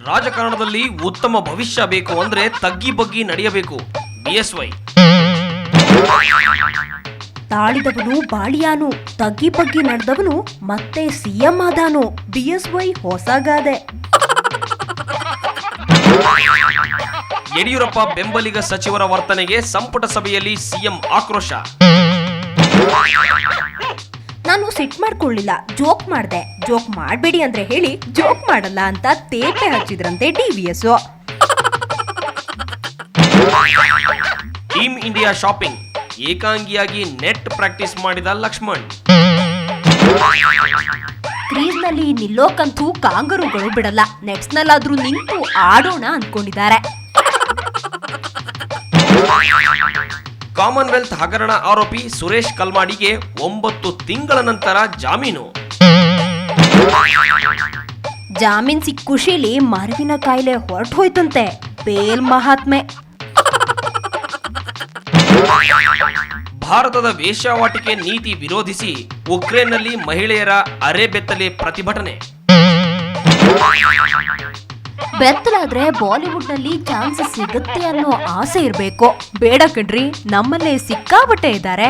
ರಾಜಕಾರಣದಲ್ಲಿ ಉತ್ತಮ ಭವಿಷ್ಯ ಬೇಕು ಅಂದ್ರೆ ತಗ್ಗಿ ಬಗ್ಗಿ ನಡೆಯಬೇಕು. BSY. ತಾಳಿದವನು ಬಾಳಿಯಾನು, ತಗ್ಗಿ ಬಗ್ಗಿ ನಡೆದವನು ಮತ್ತೆ CM ಆದಾನು. BSY ಹೊಸ ಗಾದೆ. ಯಡಿಯೂರಪ್ಪ ಬೆಂಬಲಿಗ ಸಚಿವರ ವರ್ತನೆಗೆ ಸಂಪುಟ ಸಭೆಯಲ್ಲಿ CM ಆಕ್ರೋಶ. ನಾನು ಸಿಟ್ ಮಾಡ್ಕೊಳ್ಳಿಲ್ಲ, ಜೋಕ್ ಮಾಡ್ದೆ. ಜೋಕ್ ಮಾಡಬೇಡಿ ಅಂದ್ರೆ ಹೇಳಿ ಜೋಕ್ ಮಾಡಲ್ಲ ಅಂತ ತೇಪೆ ಹಚ್ಚಿದ್ರಂತೆ DVS. ಟೀಮ್ ಇಂಡಿಯಾ ಶಾಪಿಂಗ್, ಏಕಾಂಗಿಯಾಗಿ ನೆಟ್ ಪ್ರಾಕ್ಟೀಸ್ ಮಾಡಿದ ಲಕ್ಷ್ಮಣ್. ಕ್ರೀಸ್ನಲ್ಲಿ ನಿಲ್ಲೋಕಂತೂ ಕಾಂಗರುಗಳು ಬಿಡಲ್ಲ, ನೆಟ್ಸ್ನಲ್ಲಾದ್ರೂ ನಿಂತು ಆಡೋಣ ಅಂದ್ಕೊಂಡಿದ್ದಾರೆ. ಕಾಮನ್ವೆಲ್ತ್ ಹಗರಣ ಆರೋಪಿ ಸುರೇಶ್ ಕಲ್ಮಾಡಿಗೆ 9 ತಿಂಗಳ ನಂತರ ಜಾಮೀನು. ಜಾಮೀನ್ ಸಿಕ್ಕ ಖುಷಿಲಿ ಮರವಿನ ಕಾಯಿಲೆ ಹೊರಟು ಹೋಯ್ತಂತೆ. ಬೇಲ್ ಮಹಾತ್ಮೆ. ಭಾರತದ ವೇಶ್ಯಾವಾಟಿಕೆ ನೀತಿ ವಿರೋಧಿಸಿ ಉಕ್ರೇನ್ನಲ್ಲಿ ಮಹಿಳೆಯರ ಅರೆಬೆತ್ತಲೆ ಪ್ರತಿಭಟನೆ. ಬೆತ್ತಲಾದ್ರೆ ಬಾಲಿವುಡ್ನಲ್ಲಿ ಚಾನ್ಸ್ ಸಿಗುತ್ತೆ ಅನ್ನೋ ಆಸೆ ಇರ್ಬೇಕು. ಬೇಡ ಕಣ್ರಿ, ನಮ್ಮಲ್ಲೇ ಸಿಕ್ಕಾಬಟ್ಟೆ ಇದ್ದಾರೆ.